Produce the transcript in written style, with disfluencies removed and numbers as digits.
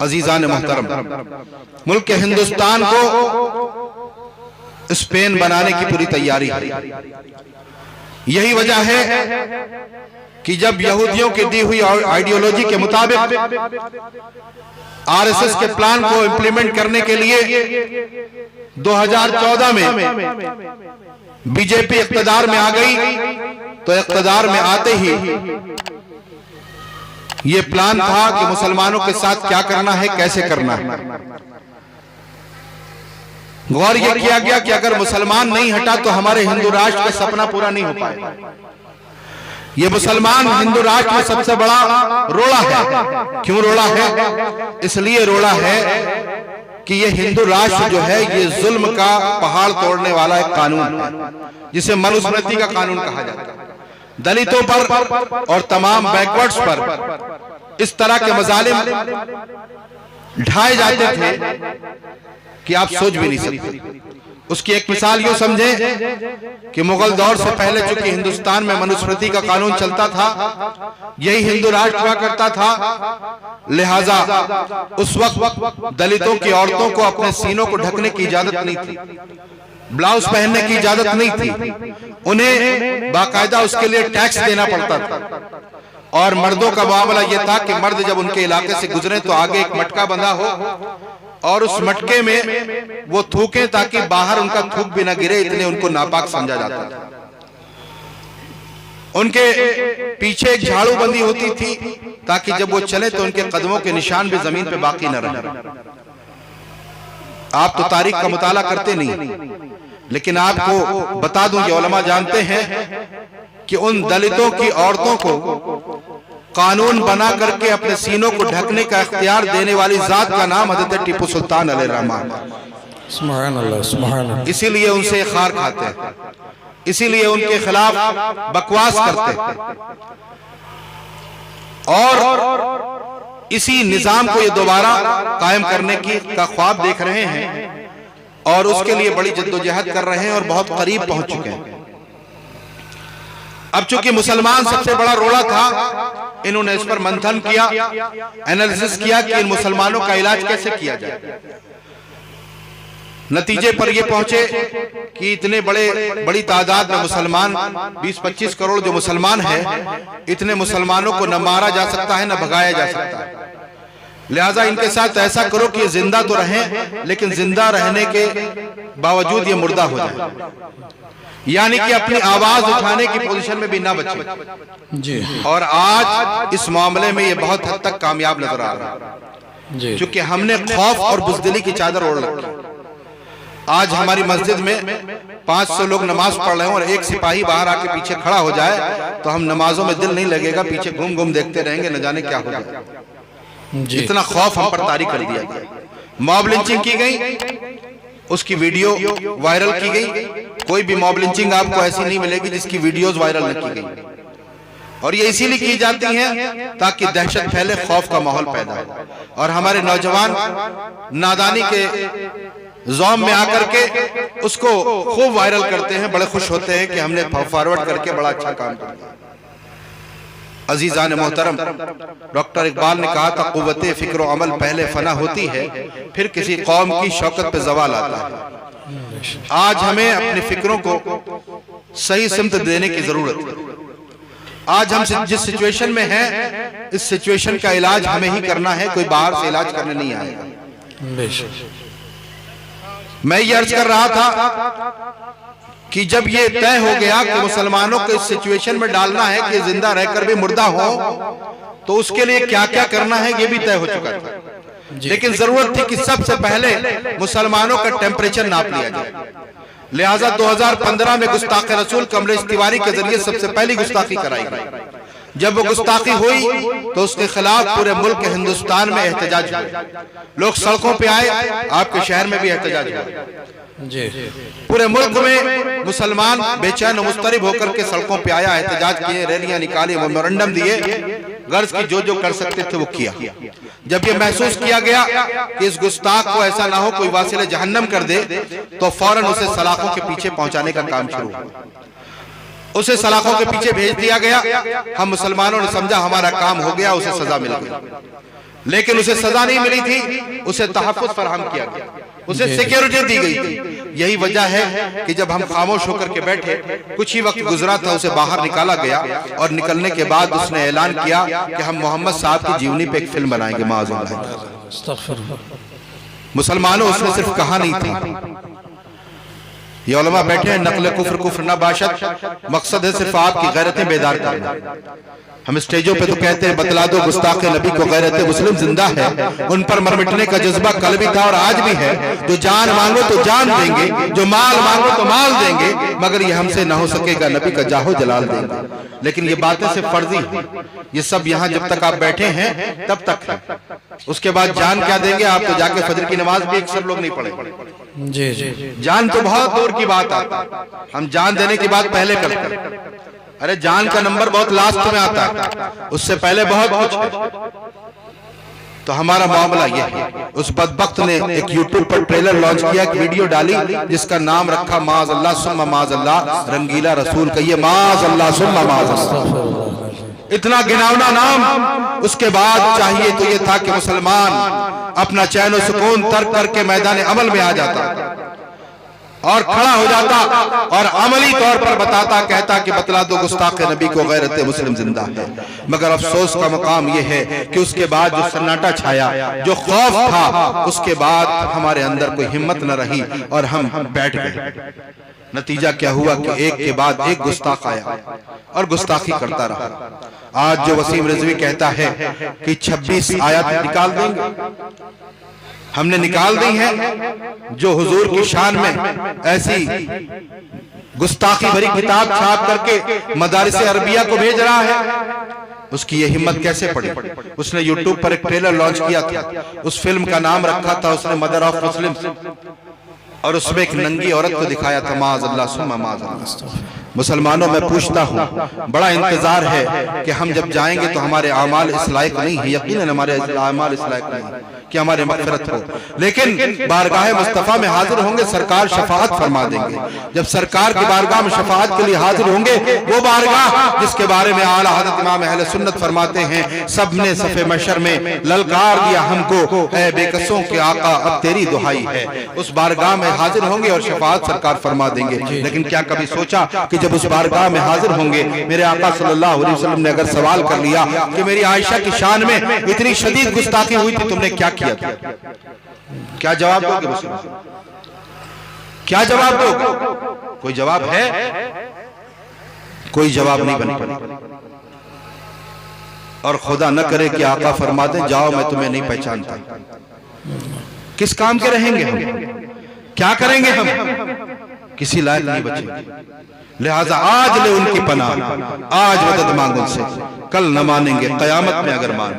अजीजान मोहतरम, मुल्क हिंदुस्तान को स्पेन बनाने की पूरी तैयारी है। यही वजह है कि जब यहूदियों की दी हुई आइडियोलॉजी के मुताबिक आरएसएस के प्लान को इंप्लीमेंट करने के लिए 2014 में बीजेपी इख्तियार में आ गई, तो इख्तियार में आते ही ये प्लान था कि मुसलमानों के साथ क्या करना है, कैसे करना है। गौर यह किया गया कि अगर मुसलमान नहीं हटा तो हमारे हिंदू राष्ट्र का सपना पूरा नहीं हो पाएगा। ये मुसलमान हिंदू राष्ट्र में सबसे बड़ा रोड़ा है। क्यों रोड़ा है? इसलिए रोड़ा है कि ये हिंदू राष्ट्र जो है ये जुल्म का पहाड़ तोड़ने वाला एक कानून है, जिसे मनुस्मृति का कानून कहा जाता है। दलितों पर और तमाम बैकवर्ड्स पर इस तरह के मजालिम ढाए जाते थे कि आप सोच भी नहीं सकते। उसकी एक मिसाल यूं समझें कि मुगल दौर से पहले चूंकि हिंदुस्तान में मनुस्मृति का कानून चलता था, यही हिंदू राष्ट्र हुआ करता था, लिहाजा उस वक्त दलितों की औरतों को अपने सीनों को ढकने की इजाजत नहीं थी, ब्लाउज पहनने की इजाजत नहीं थी, उन्हें बाकायदा उसके लिए टैक्स देना पड़ता था। और मर्दों का मामला यह था कि मर्द जब उनके इलाके से गुजरे तो आगे एक मटका बंधा हो और उस मटके में वो थूके ताकि बाहर उनका थूक भी ना गिरे, इतने उनको नापाक समझा जाता था। उनके पीछे एक झाड़ू बंदी होती थी ताकि जब वो चले तो उनके कदमों के निशान भी जमीन पे बाकी न रहे। आप तो तारीख का मुताला करते नहीं, लेकिन आपको बता दूं कि उलमा जानते हैं कि उन दलितों की औरतों को कानून बना करके अपने सीनों को ढकने का इख्तियार देने वाली जात का नाम हज़रत टीपू सुल्तान अलैहिर्रहमान। सुभान अल्लाह, सुभान अल्लाह। इसीलिए उनसे खार खाते हैं, इसीलिए उनके खिलाफ बकवास करते हैं और इसी निजाम को ये दोबारा कायम करने की का ख्वाब देख रहे हैं और उसके लिए बड़ी जद्दोजहद कर रहे हैं और बहुत करीब पहुंच चुके हैं। अब चूंकि मुसलमान सबसे बड़ा रोड़ा था, इन्होंने इस पर मंथन किया, एनालिसिस किया कि इन मुसलमानों का इलाज कैसे किया जाए। नतीजे पर ये पहुंचे कि इतने बड़ी तादाद में मुसलमान, 20-25 करोड़ जो मुसलमान हैं, इतने मुसलमानों को न मारा जा सकता है न भगाया जा सकता है। लिहाजा इनके साथ ऐसा करो कि जिंदा तो रहें, लेकिन जिंदा रहने के बावजूद ये मुर्दा हो जाए, यानी कि अपनी आवाज उठाने की पोजीशन में भी ना बचे जी। और आज इस मामले में ये बहुत हद तक कामयाब नजर आ रहा है, क्योंकि हमने खौफ और बुज़दिली की चादर ओढ़ रखी। आज हमारी मस्जिद में 500 लोग नमाज पढ़ रहे हैं और एक सिपाही बाहर आके पीछे खड़ा हो जाए तो हम नमाजों में दिल नहीं लगेगा, पीछे घूम घूम देखते रहेंगे, न जाने क्या हो जाए। इतना खौफ हम पर तारी कर दिया गया। मॉब लिंचिंग की गई, उसकी वीडियो वायरल की गई। कोई भी मॉब लिंचिंग आपको ऐसी नहीं मिलेगी जिसकी वीडियोस वायरल न की गई, और ये इसीलिए की जाती हैं ताकि दहशत फैले, खौफ का माहौल पैदा हो और हमारे नौजवान नादानी के ज़ौम में आकर के उसको खूब वायरल करते हैं, बड़े खुश होते हैं कि हमने फॉरवर्ड करके बड़ा अच्छा काम किया। अजीजान मोहतरम, डॉक्टर इकबाल ने कहा था, कुव्वते फिक्र अमल पहले फना होती है, फिर किसी कौम की शौकत पे जवाल आता है। आज हमें अपनी फिक्रों को सही सिमत देने की जरूरत है। आज हम जिस सिचुएशन में हैं, इस सिचुएशन का इलाज हमें ही करना है, कोई बाहर से इलाज करने नहीं आएगा। मैं ये अर्ज कर रहा था कि जब ये तय हो गया कि मुसलमानों को इस सिचुएशन में डालना है कि जिंदा रहकर भी मुर्दा हो, तो उसके लिए क्या क्या करना है ये भी तय हो चुका था। लेकिन जरूरत थी कि सबसे पहले मुसलमानों का टेम्परेचर नाप लिया जाए। लिहाजा 2015 में गुस्ताखे रसूल कमलेश तिवारी के जरिए सबसे पहली गुस्ताखी कराई गई। जब वो गुस्ताखी हुई तो उसके खिलाफ पूरे मुल्क हिंदुस्तान में एहतजाज हुआ, लोग सड़कों पे आए, आपके शहर में भी एहतजाज हुआ। पूरे मुल्क में मुसलमान बेचैन और मुस्तरिब होकर के सड़कों पे आया, एहतजाज किए, रैलियां निकाली, मेमोरेंडम दिए, गर्ज की जो कर सकते थे वो किया। जब ये महसूस किया गया कि इस गुस्ताख को ऐसा ना हो कोई वासिले जहन्नम कर दे, तो फौरन उसे सलाखों के पीछे पहुंचाने का काम शुरू हुआ। उसे सलाखों के पीछे भेज दिया गया। हम मुसलमानों ने समझा हमारा काम हो गया, उसे सजा मिल गई। लेकिन उसे सजा नहीं मिली थी, उसे तहफ़्फ़ुज़ फराहम किया गया, उसे सिक्योरिटी दी गई थी। यही वजह है कि जब हम खामोश होकर के बैठे, कुछ ही वक्त गुजरा था, उसे बाहर निकाला गया और निकलने के बाद उसने ऐलान किया कि हम मोहम्मद साहब की जीवनी पे एक फिल्म बनाएंगे। माअज़ल्लाह। मुसलमानों, उसने सिर्फ कहानी थी। ये उलमा बैठे हैं, नक़्ल कुफ्र कुफ्र ना बाशत, मकसद है सिर्फ आपकी गैरतें बेदार करना। हम स्टेजों पे तो कहते हैं बतला दो गुस्ताख नबी को गैरत मुस्लिम जिंदा है, उन पर मर मिटने का जज्बा कल भी था और आज भी है। जो जान मांगो तो जान देंगे, जो माल मांगो तो माल देंगे, मगर ये हमसे ना हो सकेगा, नबी का जाहो जलाल देंगे। लेकिन ये बातें सिर्फ फर्जी, ये सब यहाँ जब तक आप बैठे हैं तब तक है। उसके बाद जान क्या देंगे? आप तो जाके फजर की नमाज भी अक्सर लोग नहीं पढ़े। जी जी, जान तो बहुत दूर की बात आता है, हम जान देने की बात पहले करते हैं। अरे जान का नंबर बहुत लास्ट में आता है, उससे पहले बहुत कुछ है। तो हमारा मामला यह है। उस बदबख्त ने एक यूट्यूब पर ट्रेलर लॉन्च किया, एक वीडियो डाली जिसका नाम रखा माज़अल्लाह सुम्मा माज़अल्लाह, रंगीला रसूल कहिए माज़अल्लाह सुम्मा माज़अल्लाह। इतना घिनौना नाम। उसके बाद चाहिए तो यह था कि मुसलमान अपना चैन और सुकून तर्क करके मैदान अमल में आ जाता और खड़ा हो जाता और अमली तौर पर बताता, कहता कि बतला दो गुस्ताख नबी को गैरत मुस्लिम जिंदा है। मगर अफसोस का मकाम यह है कि उसके बाद जो सन्नाटा छाया, जो खौफ था, उसके बाद हमारे अंदर कोई हिम्मत न रही और हम बैठ गए। नतीजा क्या हुआ कि एक के बाद एक गुस्ताख आया और गुस्ताखी करता रहा। आज जो वसीम रिजवी कहता है कि 26 आयत निकाल देंगे, हमने निकाल दी है। जो हुजूर की शान में ऐसी गुस्ताखी भरी किताब छाप करके मदारिस अरबिया को भेज रहा है, उसकी ये हिम्मत कैसे पड़ी? उसने यूट्यूब पर एक ट्रेलर लॉन्च किया था, उस फिल्म का नाम रखा था उसने मदर ऑफ मुस्लिम, और उसमें एक नंगी औरत को दिखाया था। माज़अल्लाह सुम्मा माज़अल्लाह। मुसलमानों, मैं पूछता हूँ, बड़ा इंतजार है कि हम जब जाएंगे तो हमारे आमाल इस लायक नहीं है, यकीनन हमारे आमाल इस लायक नहीं है कि हमारे मग़फ़िरत हो, लेकिन बारगाह मुस्तफ़ा में हाजिर होंगे, सरकार शफाअत फरमा देंगे। जब सरकार की बारगाह में शफाअत के लिए हाजिर होंगे, वो बारगाह जिसके बारे में आला हज़रत इमाम अहले सुन्नत फरमाते हैं, सबने सफ़े महशर में ललकार दिया हमको, ऐ बेकसों के आका अब तेरी दुहाई है। उस बारगाह में हाजिर होंगे और शफाअत सरकार फरमा देंगे। लेकिन क्या कभी सोचा कि जब उस बारगाह में हाजिर होंगे, मेरे आका सल्लल्लाहु अलैहि वसल्लम ने अगर सवाल कर लिया कि मेरी आयशा की शान में इतनी शदीद गुस्ताखी हुई थी, तुमने क्या किया था? क्या जवाब दोगे मुस्लिम? क्या जवाब दोगे? कोई जवाब है? कोई जवाब नहीं बन पड़ा। और खुदा न करे कि आका फरमा दे, जाओ मैं तुम्हें नहीं पहचानता। किस काम के रहेंगे हम? क्या करेंगे हम? किसी लायक नहीं बचेंगे। लिहाजा आज ले उनकी पनाह, आज मदद मांगो उनसे, कल न मानेंगे, कयामत में अगर मान